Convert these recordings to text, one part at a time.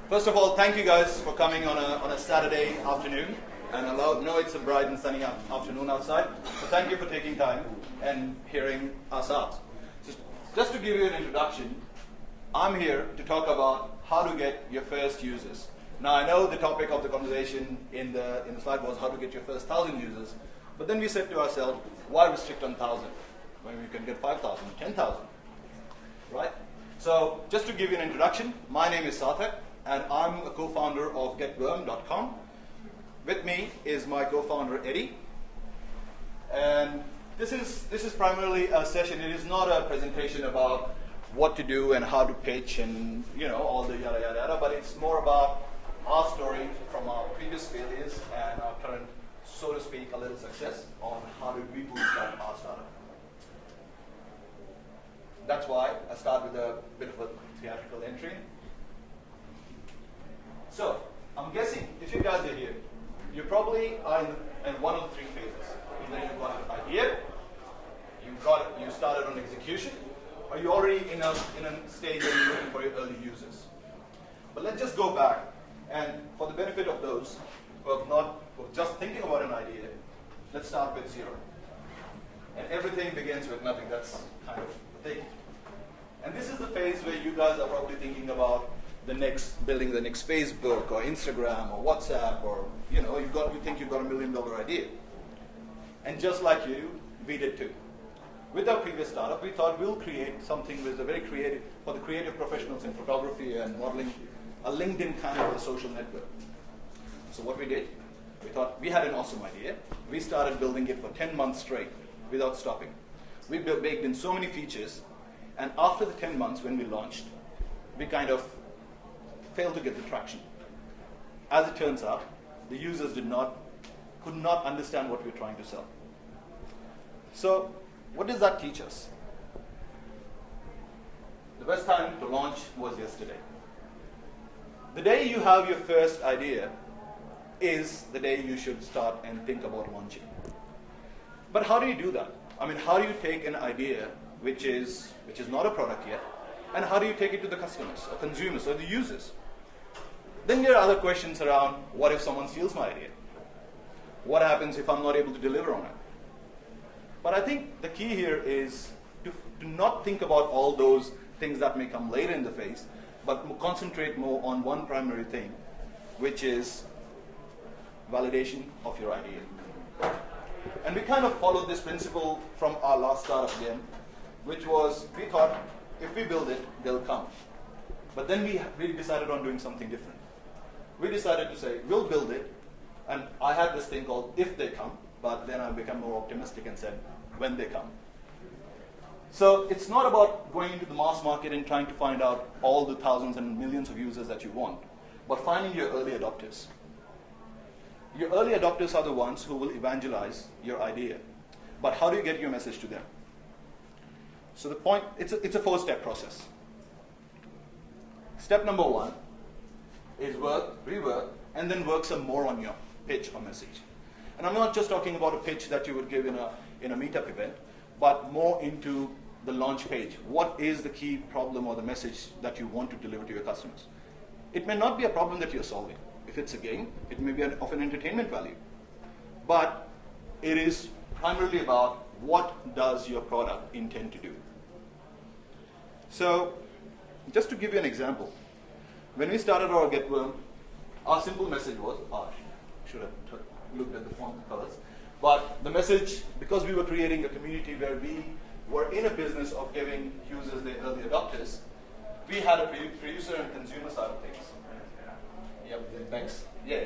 First of all, thank you guys for coming on a Saturday afternoon. And I know it's a bright and sunny afternoon outside, so thank you for taking time and hearing us out. So just to give you an introduction, I'm here to talk about how to get your first users. Now I know the topic of the conversation in the slide was how to get your first 1,000 users, but then we said to ourselves, why restrict on 1,000 when we can get 5,000, 10,000, right? So just to give you an introduction, my name is Sarthak, and I'm a co-founder of getworm.com. With me is my co-founder Eddie, and this is primarily a session. It is not a presentation about what to do and how to pitch and all the yada yada yada, but it's more about our story from our previous failures and our current, so to speak, a little success on how to bootstrap our startup. That's why I start with a bit of a theatrical entry. So I'm guessing if you guys are here, you probably are in one of the three phases. Either you've got an idea, you started on execution, or you're already in a stage where you're looking for your early users. But let's just go back, and for the benefit of those who are just thinking about an idea, let's start with zero. And everything begins with nothing. That's kind of the thing. And this is the phase where you guys are probably thinking about building the next Facebook or Instagram or WhatsApp, or you think you've got $1 million idea. And just like you, we did too. With our previous startup, we thought we'll create something with a very creative, for the creative professionals in photography and modeling, a LinkedIn kind of a social network. So what we did, we thought we had an awesome idea. We started building it for 10 months straight without stopping. We baked in so many features, and after the 10 months when we launched, we kind of failed to get the traction. As it turns out, the users could not understand what we were trying to sell. So what does that teach us? The best time to launch was yesterday. The day you have your first idea is the day you should start and think about launching. But how do you do that? I mean, how do you take an idea which is not a product yet, and how do you take it to the customers or consumers or the users? Then there are other questions around, what if someone steals my idea? What happens if I'm not able to deliver on it? But I think the key here is to not think about all those things that may come later in the phase, but concentrate more on one primary thing, which is validation of your idea. And we kind of followed this principle from our last startup again, which was, we thought, if we build it, they'll come. But then we decided on doing something different. We decided to say, we'll build it, and I had this thing called if they come, but then I became more optimistic and said, when they come. So it's not about going into the mass market and trying to find out all the thousands and millions of users that you want, but finding your early adopters. Your early adopters are the ones who will evangelize your idea. But how do you get your message to them? So the point, it's a 4-step process. Step number 1 is work, rework, and then work some more on your pitch or message. And I'm not just talking about a pitch that you would give in a meetup event, but more into the launch page. What is the key problem or the message that you want to deliver to your customers? It may not be a problem that you're solving. If it's a game, it may be of an entertainment value. But it is primarily about what does your product intend to do. So just to give you an example, when we started our GetWorm, our simple message was, should have looked at the font colors, but the message, because we were creating a community where we were in a business of giving users their early adopters, we had a producer and consumer side of things. Yep, thanks. Yeah.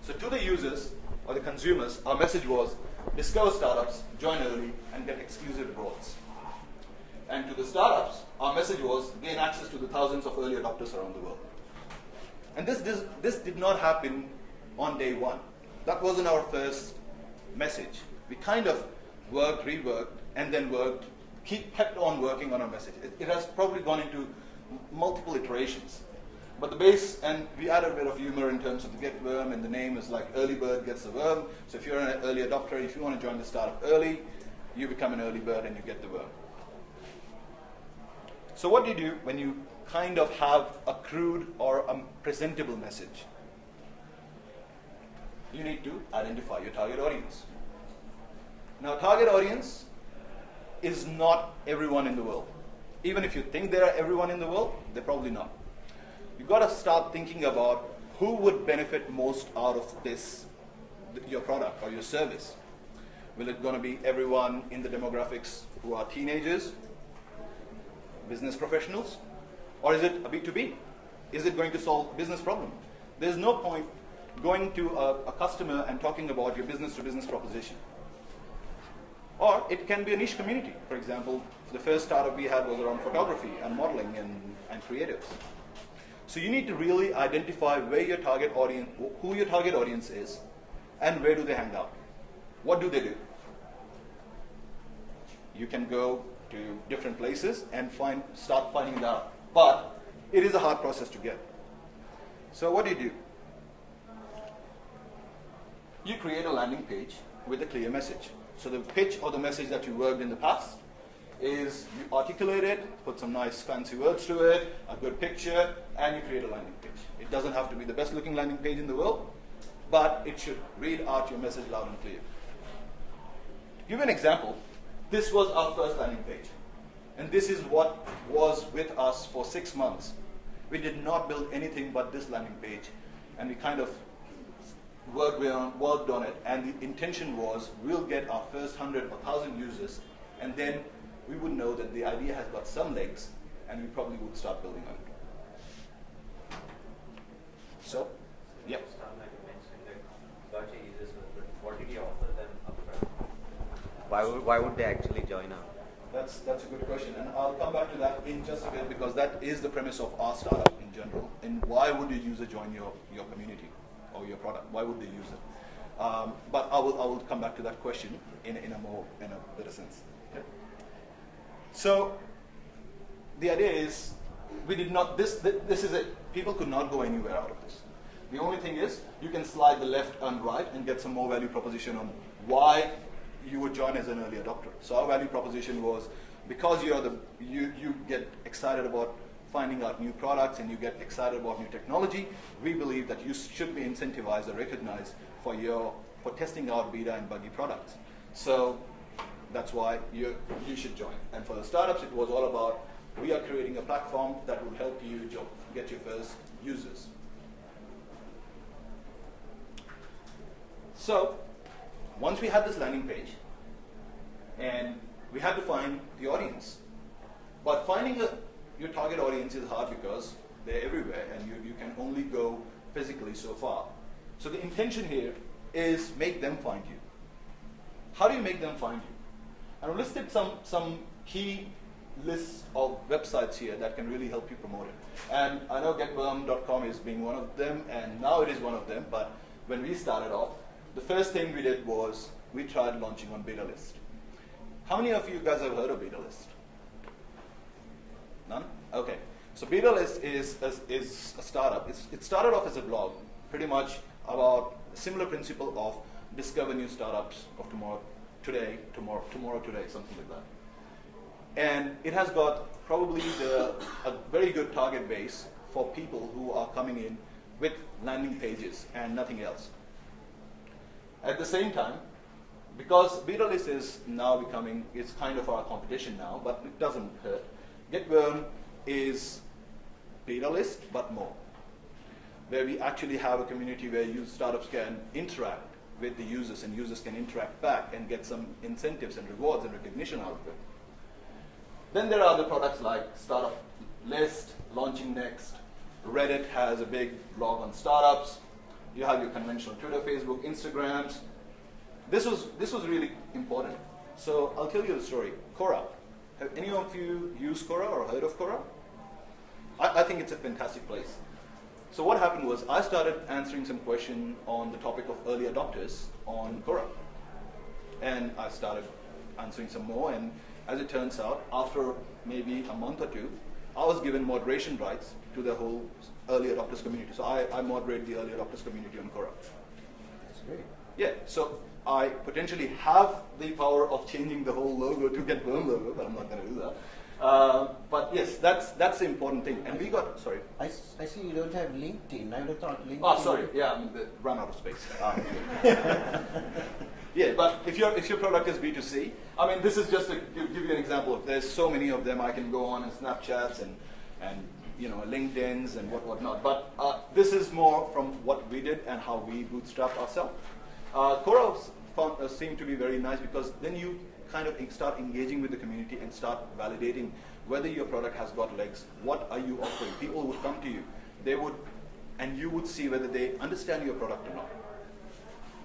So to the users or the consumers, our message was, discover startups, join early, and get exclusive rewards. And to the startups, our message was, gain access to the thousands of early adopters around the world. And this did not happen on day one. That wasn't our first message. We kind of worked, reworked, and then kept on working on our message. It has probably gone into multiple iterations. But the base, and we added a bit of humor in terms of the get worm, and the name is like early bird gets the worm. So if you're an early adopter, if you want to join the startup early, you become an early bird and you get the worm. So what do you do when you kind of have a crude or a presentable message? You need to identify your target audience. Now, target audience is not everyone in the world. Even if you think they are everyone in the world, they're probably not. You've got to start thinking about who would benefit most out of this, your product or your service. Will it going to be everyone in the demographics who are teenagers, business professionals, or is it a B2B? Is it going to solve a business problem? There's no point going to a customer and talking about your business-to-business proposition. Or it can be a niche community. For example, the first startup we had was around photography and modeling and creatives. So you need to really identify where your target audience, who your target audience is, and where do they hang out. What do they do? You can go to different places and start finding it out. But it is a hard process to get. So what do? You create a landing page with a clear message. So the pitch or the message that you worked in the past is you articulate it, put some nice fancy words to it, a good picture, and you create a landing page. It doesn't have to be the best looking landing page in the world, but it should read out your message loud and clear. To give you an example, this was our first landing page. And this is what was with us for 6 months. We did not build anything but this landing page, and we kind of worked on it, and the intention was we'll get our first 100 or 1,000 users, and then we would know that the idea has got some legs, and we probably would start building on it. So, yeah. Like you mentioned that got your users, but what did you offer them upfront? Why would they actually join up? That's a good question, and I'll come back to that in just a bit, because that is the premise of our startup in general. And why would a user join your community or your product? Why would they use it? But I will come back to that question in a better sense. Okay? So the idea is we did not. This is it. People could not go anywhere out of this. The only thing is you can slide the left and right and get some more value proposition on why you would join as an early adopter. So our value proposition was, because you get excited about finding out new products and you get excited about new technology, we believe that you should be incentivized or recognized for testing out beta and buggy products. So that's why you should join. And for the startups, it was all about, we are creating a platform that will help you get your first users. So once we had this landing page, and we had to find the audience. But finding your target audience is hard because they're everywhere, and you can only go physically so far. So the intention here is make them find you. How do you make them find you? And I've listed some key lists of websites here that can really help you promote it. And I know getworm.com is being one of them, and now it is one of them, but when we started off, the first thing we did was we tried launching on beta list. How many of you guys have heard of beta list? None? Okay. So beta list is a startup. It started off as a blog, pretty much about a similar principle of discover new startups of tomorrow today, something like that. And it has got probably a very good target base for people who are coming in with landing pages and nothing else. At the same time, because beta list is now it's kind of our competition now, but it doesn't hurt. GetWorm is beta list, but more, where we actually have a community where startups can interact with the users, and users can interact back and get some incentives and rewards and recognition out of it. Then there are other products like Startup List, Launching Next. Reddit has a big blog on startups. You have your conventional Twitter, Facebook, Instagrams. This was really important. So I'll tell you the story. Quora. Have any of you used Quora or heard of Quora? I think it's a fantastic place. So what happened was I started answering some questions on the topic of early adopters on Quora. And I started answering some more, and as it turns out, after maybe a month or two, I was given moderation rights to the whole early adopters community. So I moderate the early adopters community on Quora. That's great. Yeah, so I potentially have the power of changing the whole logo to GetWorm logo, but I'm not going to do that. But yes, that's the important thing. And we got, sorry. I see you don't have LinkedIn. I would have thought LinkedIn. Oh, sorry. Yeah, I mean, run out of space. Ah, okay. Yeah, but if your product is B2C, I mean, this is just to give you an example. There's so many of them. I can go on and Snapchats and LinkedIn's and whatnot. But this is more from what we did and how we bootstrapped ourselves. Quora seemed to be very nice because then you kind of start engaging with the community and start validating whether your product has got legs. What are you offering? People would come to you. They would, and you would see whether they understand your product or not.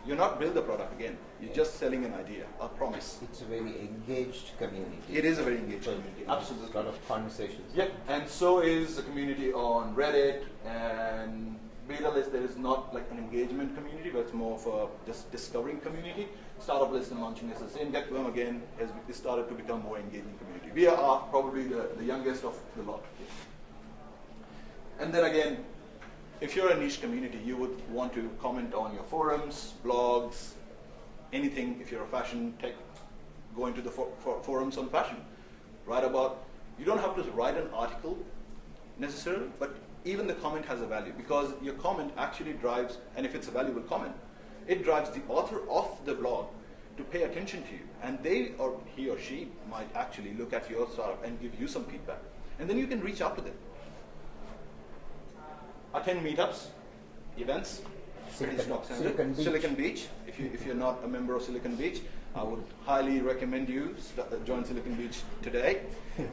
You're not build the product again. You're just selling an idea, a promise. It's a very engaged community. It is a very engaged community. Absolutely. A lot of conversations. Yeah, and so is the community on Reddit and Beta List. There is not like an engagement community, but it's more for just discovering community. Startup List and Launching is the same. GetWorm again has started to become more engaging community. We are probably the youngest of the lot. And then again, if you're a niche community, you would want to comment on your forums, blogs, anything. If you're a fashion tech, go into the forums on fashion. Write about, you don't have to write an article necessarily, but even the comment has a value because your comment actually drives, and if it's a valuable comment, it drives the author of the blog to pay attention to you. And they, or he or she, might actually look at your startup and give you some feedback. And then you can reach out to them. Attend meetups, events, Silicon Beach. If you're not a member of Silicon Beach, I would highly recommend you join Silicon Beach today.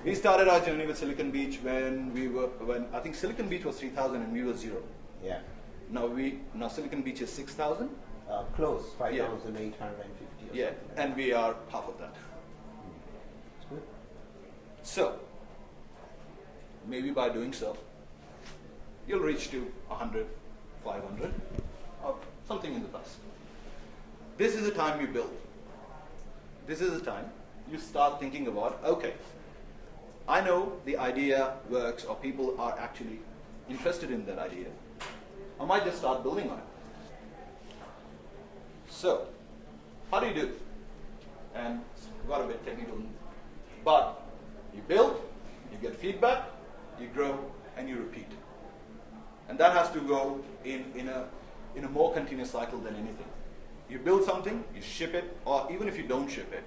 We started our journey with Silicon Beach when I think Silicon Beach was 3,000 and we were 0. Yeah. Now Silicon Beach is 6,000. Close, 5,850. Yeah, and we are half of that. It's good. So, maybe by doing so, you'll reach to 100, 500, or something in the past. This is the time you build. This is the time you start thinking about, okay, I know the idea works or people are actually interested in that idea. I might just start building on it. So, how do you do it? And it's got a bit technical, but you build, you get feedback, you grow, and you repeat. And that has to go in a more continuous cycle than anything. You build something, you ship it, or even if you don't ship it,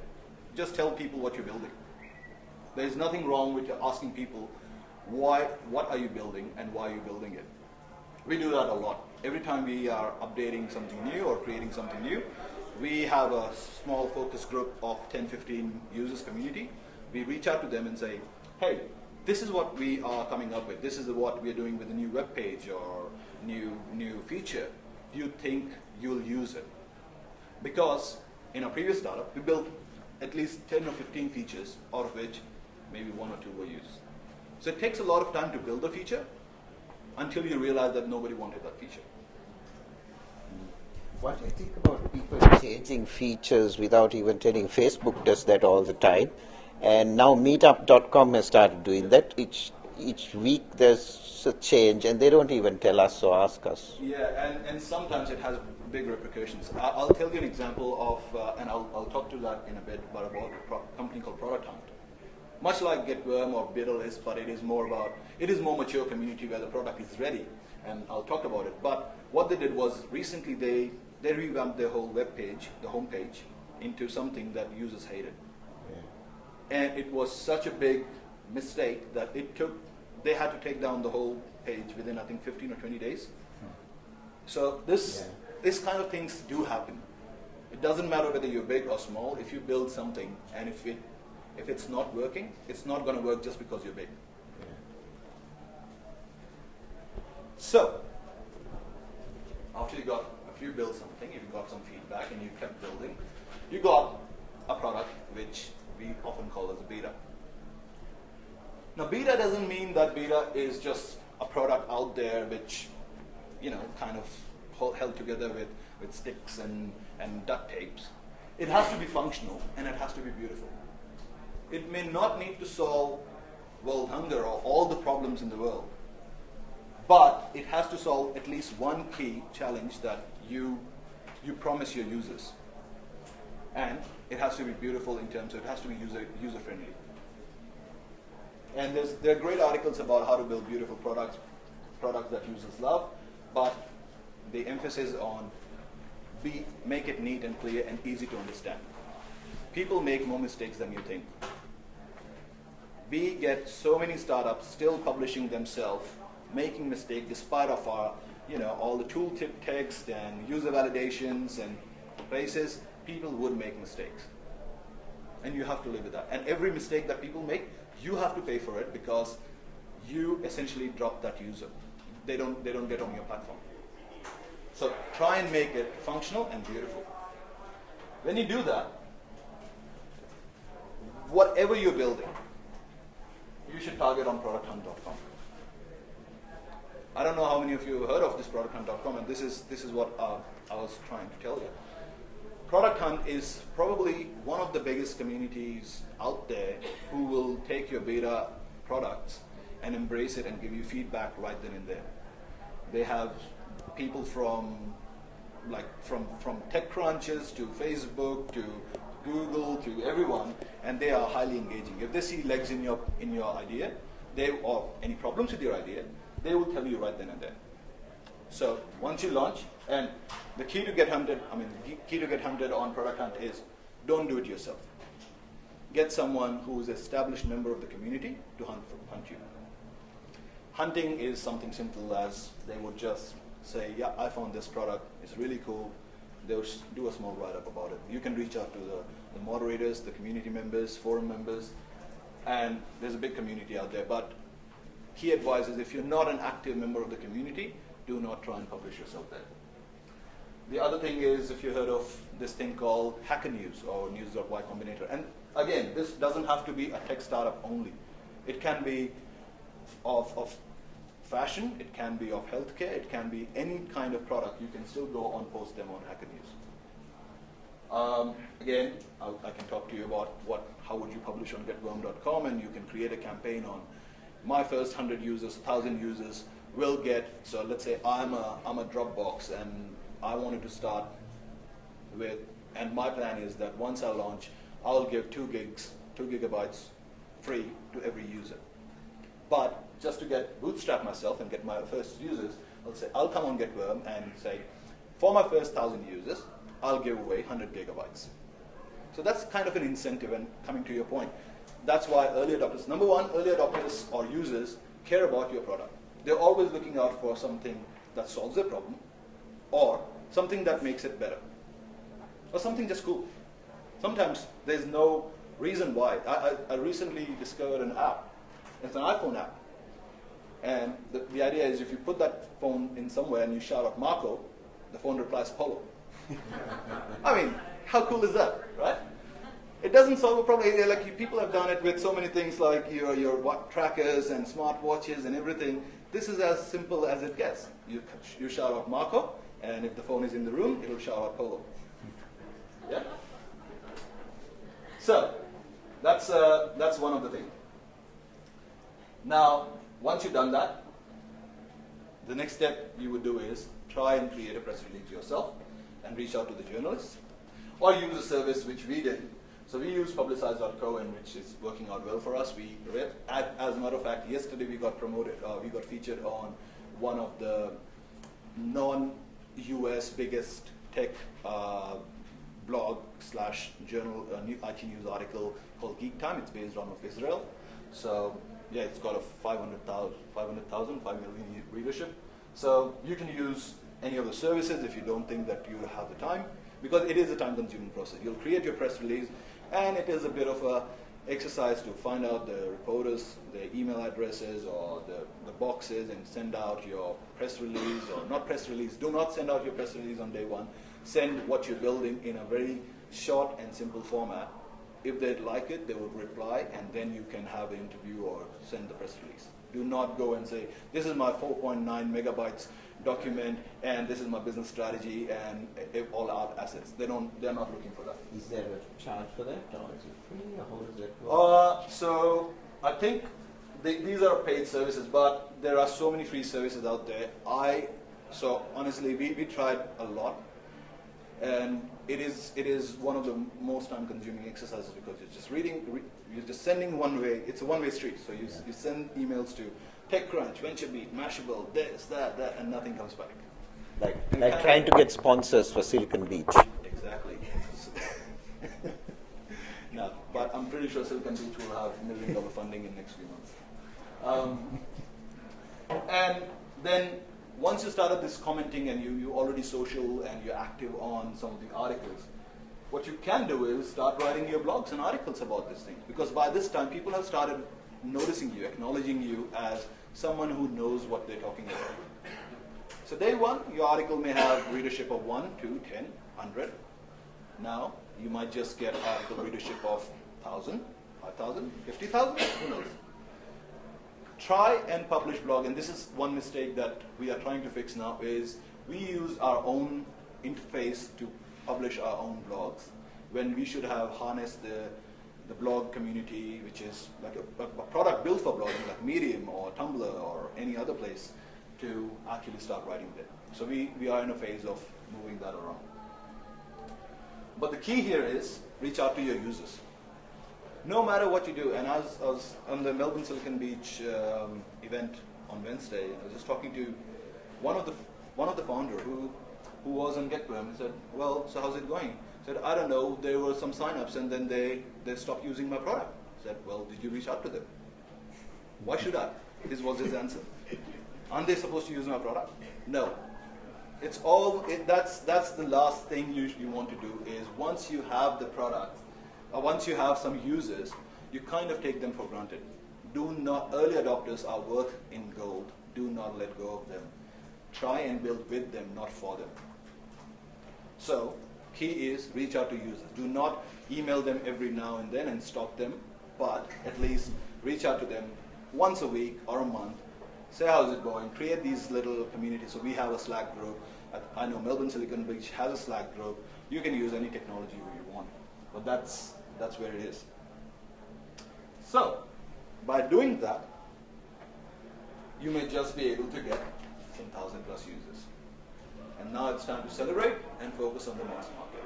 just tell people what you're building. There is nothing wrong with asking people what are you building and why are you building it. We do that a lot. Every time we are updating something new or creating something new, we have a small focus group of 10, 15 users community. We reach out to them and say, hey, this is what we are coming up with. This is what we are doing with a new web page or new feature. Do you think you'll use it? Because in our previous startup, we built at least 10 or 15 features, out of which maybe 1 or 2 were used. So it takes a lot of time to build a feature until you realize that nobody wanted that feature. What do you think about people changing features without even telling? Facebook does that all the time. And now meetup.com has started doing that. Each week there's a change and they don't even tell us or ask us. Yeah, and sometimes it has big repercussions. I'll tell you an example of, and I'll talk to that in a bit, but about a company called Product Hunt. Much like GetWorm or Beta List, but it is more mature community where the product is ready, and I'll talk about it. But what they did was recently they revamped their whole web page, the home page, into something that users hated. And it was such a big mistake that they had to take down the whole page within, I think, 15 or 20 days. So this kind of things do happen. It doesn't matter whether you're big or small. If you build something and if it's not working, it's not going to work just because you're big. So, after you build something, if you got some feedback and you kept building, you got a product which we often call as a beta. Now, beta doesn't mean that beta is just a product out there which, kind of held together with sticks and duct tapes. It has to be functional and it has to be beautiful. It may not need to solve world hunger or all the problems in the world, but it has to solve at least one key challenge that you promise your users. And it has to be beautiful in terms of it has to be user friendly. And there are great articles about how to build beautiful products that users love, but the emphasis on make it neat and clear and easy to understand. People make more mistakes than you think. We get so many startups still publishing themselves, making mistakes despite of our, all the tooltip text and user validations and places. People would make mistakes, and you have to live with that. And every mistake that people make, you have to pay for it because you essentially drop that user. They don't get on your platform. So try and make it functional and beautiful. When you do that, whatever you're building, you should target on producthunt.com. I don't know how many of you have heard of this producthunt.com, and this is what I was trying to tell you. Product Hunt is probably one of the biggest communities out there who will take your beta products and embrace it and give you feedback right then and there. They have people from tech crunches to Facebook to Google to everyone, and they are highly engaging. If they see legs in your idea, or any problems with your idea, they will tell you right then and there. So once you launch, and the key to get hunted on Product Hunt is don't do it yourself. Get someone who is an established member of the community to hunt you. Hunting is something simple as they would just say, yeah, I found this product, it's really cool. They'll do a small write-up about it. You can reach out to the moderators, the community members, forum members, and there's a big community out there. But he advises, if you're not an active member of the community, do not try and publish yourself there. The other thing is, if you heard of this thing called Hacker News or News.y Combinator. And again, this doesn't have to be a tech startup only. It can be of fashion, it can be of healthcare, it can be any kind of product. You can still go and post them on Hacker News. Again, I can talk to you about how would you publish on getworm.com, and you can create a campaign on my first 100 users, 1,000 users will get. So let's say I'm a Dropbox and I wanted to start with, and my plan is that once I launch, I'll give 2 gigabytes free to every user. But just to bootstrap myself and get my first users, I'll come on GetWorm and say, for my first 1,000 users, I'll give away 100 gigabytes. So that's kind of an incentive, and coming to your point, that's why early adopters, number one, early adopters or users care about your product. They're always looking out for something that solves their problem, or something that makes it better, or something just cool. Sometimes there's no reason why. I recently discovered an app. It's an iPhone app. And the idea is if you put that phone in somewhere and you shout out Marco, the phone replies Polo. I mean, how cool is that, right? It doesn't solve a problem. Like people have done it with so many things like your watch trackers and smartwatches and everything. This is as simple as it gets. You shout out Marco, and if the phone is in the room, it'll shout out Polo. Yeah? So, that's one of the things. Now, once you've done that, the next step you would do is try and create a press release yourself and reach out to the journalists, or use a service which we did. So we use publicize.co, and which is working out well for us. As a matter of fact, yesterday we got promoted, we got featured on one of the non-US biggest tech blog/journal IT news article called Geek Time. It's based on Israel. So yeah, it's got a 500,000, 5 million readership. So you can use any of the services if you don't think that you have the time, because it is a time-consuming process. You'll create your press release, and it is a bit of a exercise to find out the reporters, their email addresses or the boxes, and send out your press release, or not press release. Do not send out your press release on day one. Send what you're building in a very short and simple format. If they'd like it, they would reply, and then you can have an interview or send the press release. Do not go and say, this is my 4.9 megabytes document, and this is my business strategy, and all our assets. They're not looking for that. Is there a charge for that, or is it free, or how does that work? So I think these are paid services, but there are so many free services out there. So honestly, we tried a lot. And it is one of the most time-consuming exercises because you're just you're just sending one way. It's a one-way street. So you send emails to TechCrunch, VentureBeat, Mashable, this, that, and nothing comes back. Like trying to get sponsors for Silicon Beach. Exactly. No, but I'm pretty sure Silicon Beach will have $1 million funding in the next few months. And then once you started this commenting and you're already social and you're active on some of the articles, what you can do is start writing your blogs and articles about these things. Because by this time, people have started noticing you, acknowledging you as someone who knows what they're talking about. So day one, your article may have readership of 1, 2, 10, 100. Now, you might just get article readership of 1,000, 5,000, 50,000, who knows? Try and publish blog, and this is one mistake that we are trying to fix now, is we use our own interface to publish our own blogs when we should have harnessed the blog community, which is like a product built for blogging, like Medium or Tumblr or any other place, to actually start writing there. So we are in a phase of moving that around. But the key here is reach out to your users. No matter what you do, and I was on the Melbourne Silicon Beach event on Wednesday, I was just talking to one of the founder who was on GetWorm. He said, "Well, so how's it going?" I said, "I don't know. There were some signups, and then they stopped using my product." I said, "Well, did you reach out to them?" "Why should I?" This was his answer. "Aren't they supposed to use my product?" No. It's all. That's the last thing you want to do is once you have the product. Once you have some users, you kind of take them for granted. Early adopters are worth in gold. Do not let go of them. Try and build with them, not for them. So, key is reach out to users. Do not email them every now and then and stalk them, but at least reach out to them once a week or a month. Say how's it going. Create these little communities. So we have a Slack group. I know Melbourne Silicon Beach has a Slack group. You can use any technology you want, but that's where it is. So, by doing that, you may just be able to get 10,000 plus users. And now it's time to celebrate and focus on the mass market.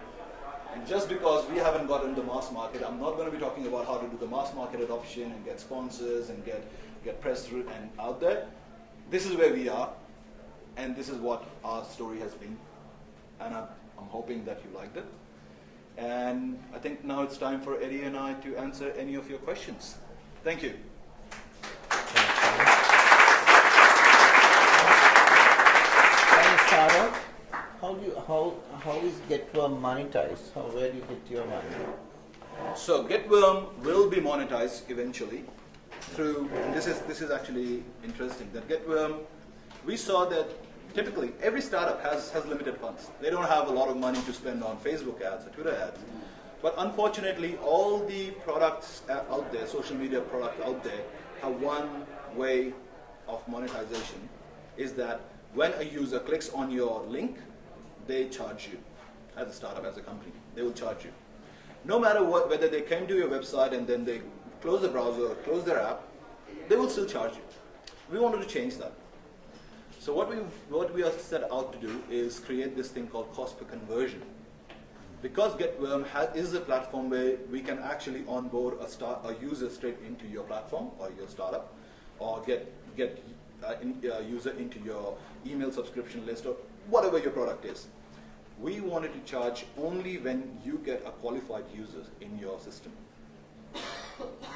And just because we haven't gotten the mass market, I'm not going to be talking about how to do the mass market adoption and get sponsors and get press and out there. This is where we are, and this is what our story has been. And I'm hoping that you liked it. And I think now it's time for Eddie and I to answer any of your questions. Thank you. Sarthak, how is GetWorm monetized? Where do you get your money? So GetWorm will be monetized eventually through, and this is actually interesting, that GetWorm, we saw that typically every startup has limited funds. They don't have a lot of money to spend on Facebook ads or Twitter ads. But unfortunately, all the products out there, social media products out there, have one way of monetization, is that when a user clicks on your link, they charge you as a startup, as a company. They will charge you. No matter whether they came to your website and then they close the browser or close their app, they will still charge you. We wanted to change that. So what we are set out to do is create this thing called cost per conversion. Because GetWorm is a platform where we can actually onboard a user straight into your platform or your startup, or get a user into your email subscription list or whatever your product is. We wanted to charge only when you get a qualified user in your system.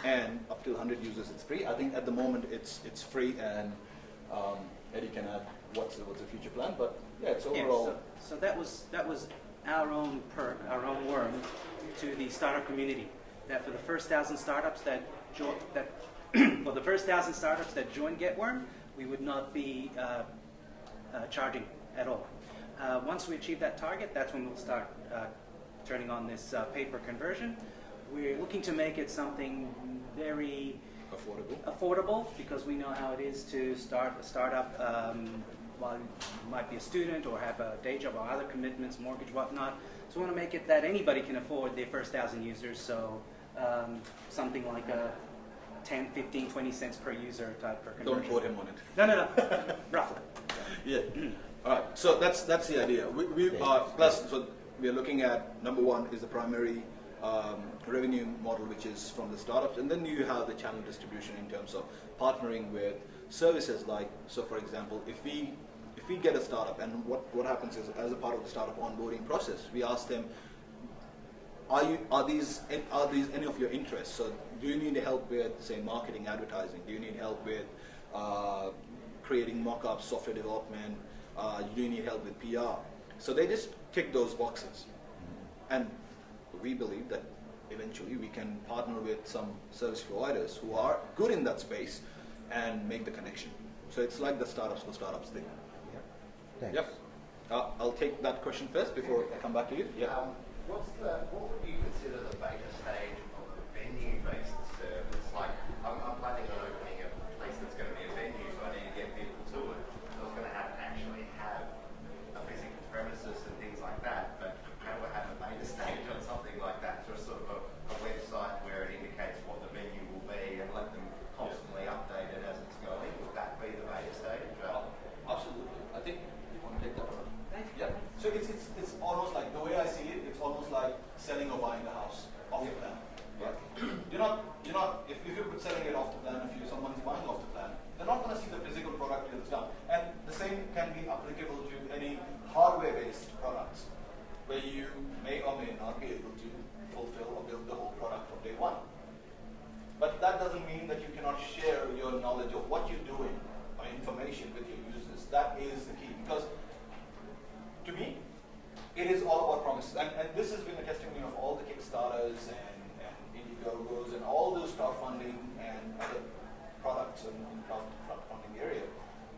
And up to 100 users, it's free. I think at the moment it's free, and Eddie can add what's the future plan, but yeah, it's overall. Yeah, so that was our own perk, our own worm to the startup community. That for the first 1,000 startups that join GetWorm, we would not be charging at all. Once we achieve that target, that's when we'll start turning on this pay-per conversion. We're looking to make it something very affordable, because we know how it is to start a startup while you might be a student or have a day job or other commitments, mortgage, whatnot. So we want to make it that anybody can afford their first 1,000 users. So something like a 10, 15, 20 cents per user type per conversion. Don't quote him on it. No. Roughly. Yeah. All right. So that's the idea. We are plus. So we are looking at, number one is the primary revenue model, which is from the startups, and then you have the channel distribution in terms of partnering with services like, so for example, if we get a startup, and what happens is, as a part of the startup onboarding process, we ask them, are these any of your interests? So do you need help with, say, marketing, advertising? Do you need help with creating mock-ups, software development? Do you need help with PR? So they just tick those boxes. And we believe that eventually we can partner with some service providers who are good in that space and make the connection. So it's like the startups for startups thing. Thanks. Yep. I'll take that question first before I come back to you. Yeah. What would you consider the beta stage of a venue-based service? Like, I'm planning on opening a place that's going to be a venue, so I need to get people to it. So it's going to actually have a physical premises and things like that. But how do I have a beta stage on something like that? Just sort of a website where it indicates what the venue will be and let them constantly update it as it's going. Would that be the beta stage? Absolutely. I think you want to take that one. Yeah. So it's almost like, the way I see it, it's almost like selling or buying a house off the plan. Yeah. You're not if you're selling it off the plan, if someone's buying off the plan, they're not going to see the physical product till it's done. And the same can be applicable to any hardware-based products, where you may or may not be able to fulfill or build the whole product from day one. But that doesn't mean that you cannot share your knowledge of what you're doing or information with your users. That is the key, because to me, it is all about promises. And this has been a testimony of all the Kickstarters and Indiegogos and all those crowdfunding and other products in crowdfunding area,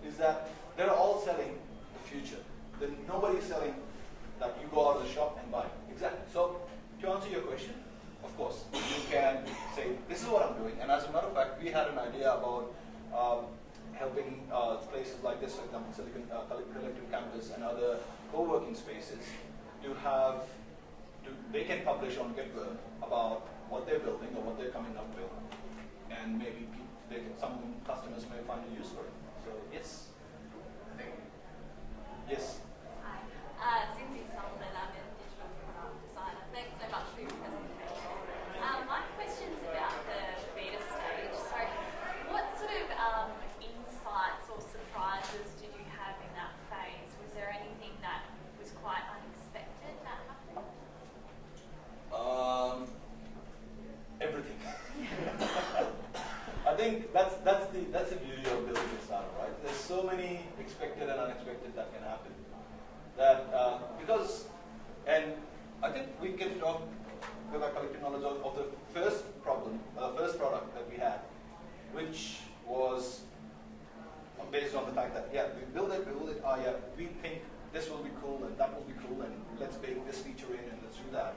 is that they're all selling the future. Then nobody's selling that you go out of the shop and buy. Exactly. So to answer your question, of course, you can say, this is what I'm doing. And as a matter of fact, we had an idea about helping places like this, for example, Silicon Collective Campus and other co-working spaces, they can publish on GitHub about what they're building or what they're coming up with, and maybe some customers may find a use for it. So yes. Yes. Hi. Cindy Sullivan, I'm a digital product designer. Thanks so much for your presentation. My question's about the beta stage. So what sort of insights or surprises did you have in that phase? Was there anything that was quite unexpected that happened? Everything. I think that's the beauty of building a startup, right? There's so many expected and unexpected that can happen. That and I think we can talk with our collective knowledge of the first product that we had, which was based on the fact that we build it, we think this will be cool and that will be cool, and let's bake this feature in and let's do that.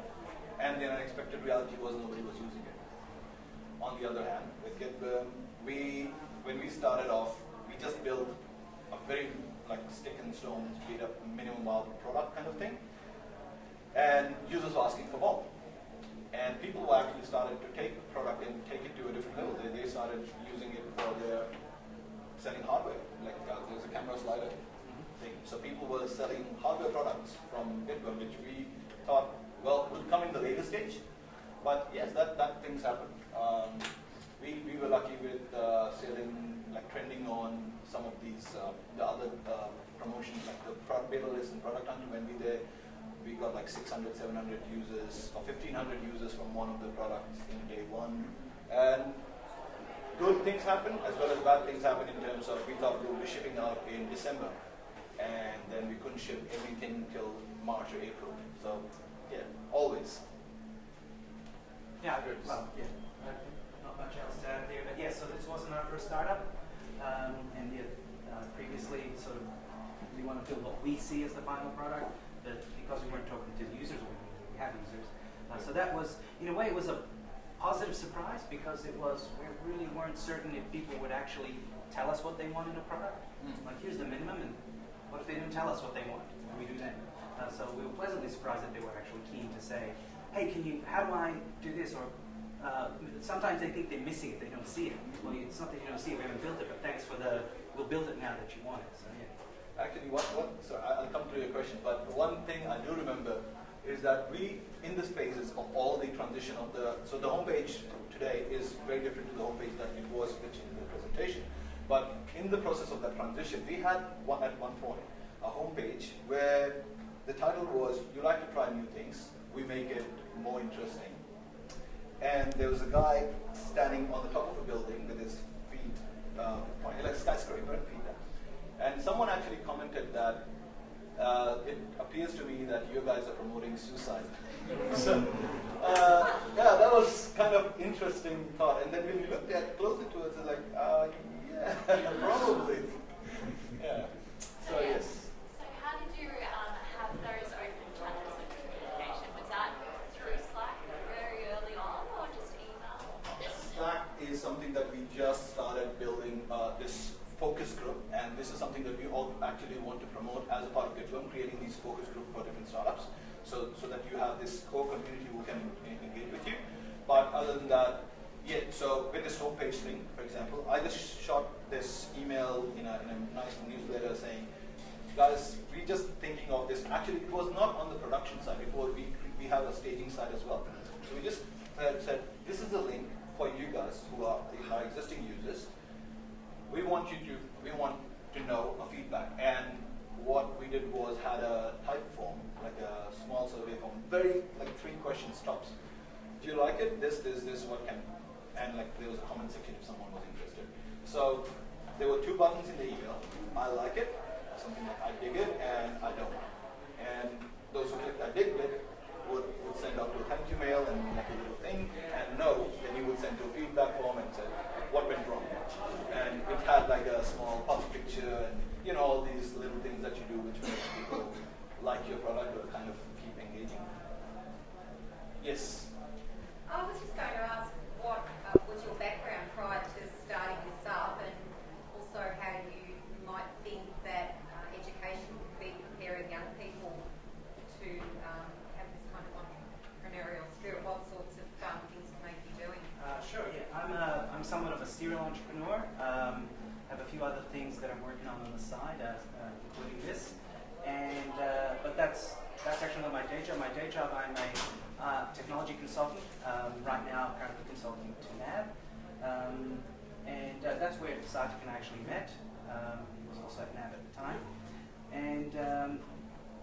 And the unexpected reality was nobody was using it. On the other hand, with GitHub, when we started off, we just built a very stick and stone, speed up, minimum viable product kind of thing. And users were asking for more. And people were actually started to take the product and take it to a different level. They started using it for their selling hardware. There's a camera slider thing. So people were selling hardware products from GitHub, which we thought, well, will come in the later stage. But yes, that things happen. We were lucky with selling, trending on some of these, the other promotions, like the beta list and product hunter. When we got 600, 700 users or 1,500 users from one of the products in day one. And good things happen as well as bad things happen in terms of, we thought we would be shipping out in December, and then we couldn't ship everything till March or April. So yeah, always. Yeah, well, yeah, not much else to add there, but yeah, so this wasn't our first startup, and yet previously sort of we want to build what we see as the final product, but because we weren't talking to the users, we have users. So that was, in a way, it was a positive surprise, because we really weren't certain if people would actually tell us what they want in a product. Like, here's the minimum, and what if they didn't tell us what they want? What do we do then? So we were pleasantly surprised that they were actually keen to say, hey, how do I do this? Or sometimes they think they're missing it, they don't see it. Well, it's not that you don't see it, we haven't built it, but thanks for we'll build it now that you want it. So, yeah. Actually, so I'll come to your question, but one thing I do remember is that we, in this phases of all the transition of so the homepage today is very different to the homepage that it was pitched in the presentation. But in the process of that transition, we had at one point a homepage where the title was, "You like to try new things, we make it more interesting." And there was a guy standing on the top of a building with his feet pointing, like a skyscraper and feet up. And someone actually commented that it appears to me that you guys are promoting suicide. So, yeah, that was kind of interesting thought. And then when we looked at closer to it, it's like, yeah, probably. Yeah. So yes. So how did you have those open channels of communication? Was that through Slack very early on, or just email? Slack is something that we just started building this focus group, and this is something that we all actually want to promote as a part of GitLearn, creating these focus groups for different startups, so that you have this core community who can engage with you. But other than that, yeah, so with this homepage thing, for example, I just shot this email in a nice newsletter saying, guys, we're just thinking of this. Actually, it was not on the production side. It was, we have a staging side as well. So we just said, this is the link for you guys who are our existing users. We want to know a feedback. And what we did was had a type form, like a small survey form, very like 3 questions tops. Do you like it? This, what can, and like there was a comment section if someone was interested. So there were 2 buttons in the email. I like it, something like I dig it, and I don't. And those who clicked I dig it would send out to a thank you mail and like a little thing, and no, then you would send to a feedback form and say what went wrong. And it had like a small pop picture and all these little things that you do which makes people like your product or kind of keep engaging. Yes. I was just going to ask what was your background prior to starting this up, and also how you might think that education could be preparing young people to have this kind of entrepreneurial spirit. What sorts of things can they be doing? Sure, yeah. I'm somewhat of a serial entrepreneur. Have a few other things that I'm working on the side, including this. And but that's actually not my day job. My day job, I'm a technology consultant. Right now, currently consulting to NAB, and that's where Sarthak and I actually met. He was also at NAB at the time, and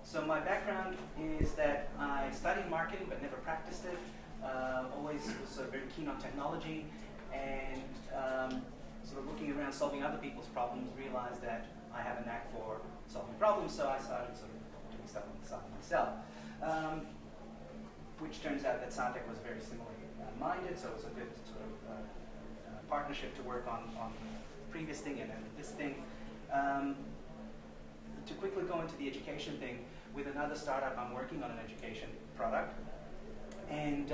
so my background is that I studied marketing but never practiced it. Always was very keen on technology, and sort of looking around solving other people's problems, realized that I have a knack for solving problems, so I started sort of doing stuff on the side myself. Which turns out that Sarthak was very similarly minded, so it was a good sort of partnership to work on the previous thing and then this thing. To quickly go into the education thing, with another startup I'm working on an education product, and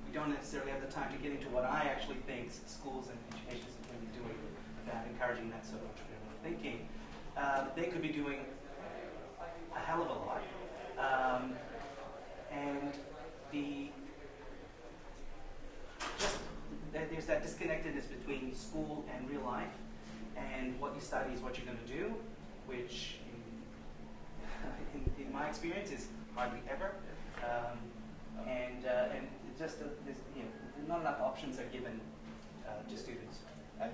we don't necessarily have the time to get into what I actually think schools and education can be doing about encouraging that sort of entrepreneurial thinking. They could be doing a hell of a lot. And there's that disconnectedness between school and real life, and what you study is what you're going to do, which in my experience is hardly ever. And just not enough options are given to students. And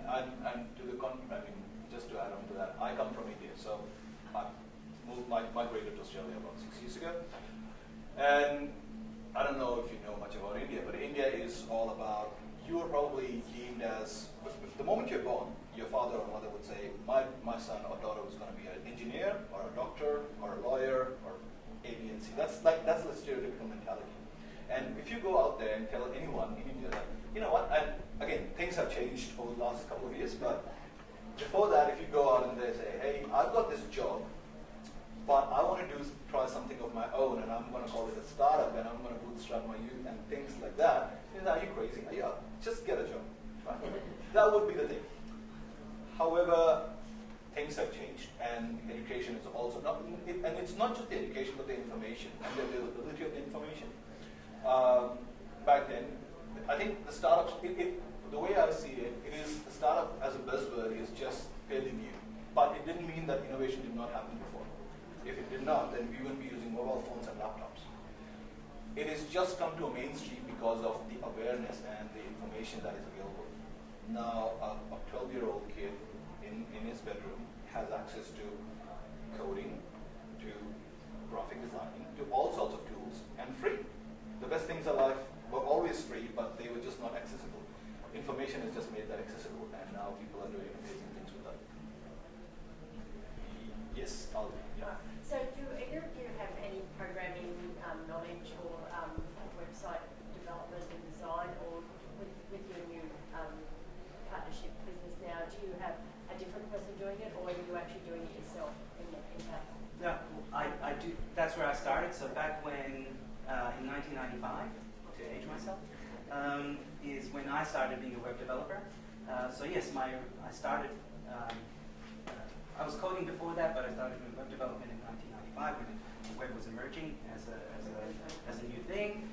to the contrary, just to add on to that, I come from India, so I migrated to Australia about 6 years ago. And I don't know if you know much about India, but India is all about, you are probably deemed as, the moment you're born, your father or mother would say, my son or daughter was going to be an engineer or a doctor or a lawyer or A, B, and C. That's the stereotypical mentality. And if you go out there and tell anyone in India that, you know what, and again, things have changed over the last couple of years, but before that, if you go out and they say, hey, I've got this job, but I want to try something of my own, and I'm going to call it a startup, and I'm going to bootstrap my youth and things like that. Are you crazy? Just get a job. Right? That would be the thing. However, things have changed, and education is also not, and it's not just the education, but the information and the availability of the information. Back then, I think the startups, the way I see it, the startup as a buzzword is just fairly new, but it didn't mean that innovation did not happen before. If it did not, then we wouldn't be using mobile phones and laptops. It has just come to a mainstream because of the awareness and the information that is available. Now, a 12-year-old kid in his bedroom has access to coding, to graphic designing, to all sorts of tools, and free. The best things in life were always free, but they were just not accessible. Information has just made that accessible, and now people are doing amazing things with that. Yes, yeah. So do either of you have any programming knowledge or website development and design, or with your new partnership business now, do you have a different person doing it, or are you actually doing it yourself in-house? No, I do. That's where I started. So back when, in 1995, to age myself, is when I started being a web developer. So yes, I started. I was coding before that, but I started doing web development in 1995 when the web was emerging as a new thing.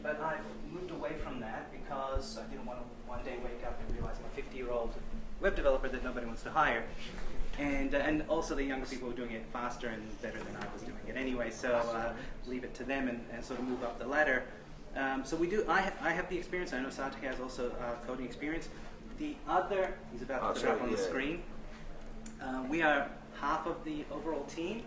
But I moved away from that because I didn't want to one day wake up and realize I'm a 50-year-old web developer that nobody wants to hire. And also the younger people were doing it faster and better than I was doing it anyway, so leave it to them and sort of move up the ladder. So we do. I have the experience. I know Sarthak has also coding experience. The other, he's about to put it up on the screen. We are half of the overall team.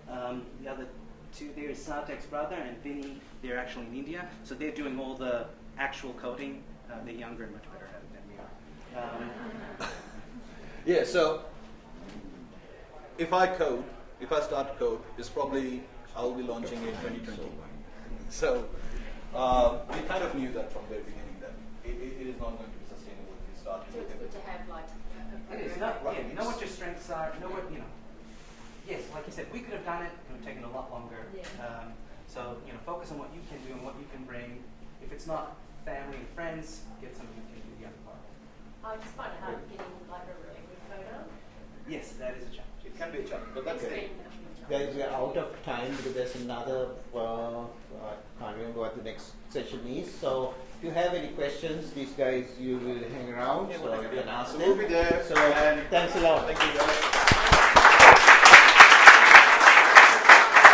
The other two there is Sarthak's brother and Vinny. They're actually in India, so they're doing all the actual coding. They're younger and much better at it than we are. Yeah, so if I start code, it's probably I'll be launching in 2020. So we kind of knew that from the beginning that it is not going to be sustainable if you start. So it's good to have like a It is. Know what your strengths are. Know what Yes, like you said, we could have done it. It would have taken a lot longer. Yeah. So focus on what you can do and what you can bring. If it's not family and friends, get somebody who can do the other part. I just find it hard getting like a really good coder. Yes, that is a challenge. It can be a challenge, but that's it. Guys, we're out of time because there's another, I can't remember what the next session is. So if you have any questions, these guys, you will hang around, so you can ask them. We'll be there. So thanks a lot. Thank you guys.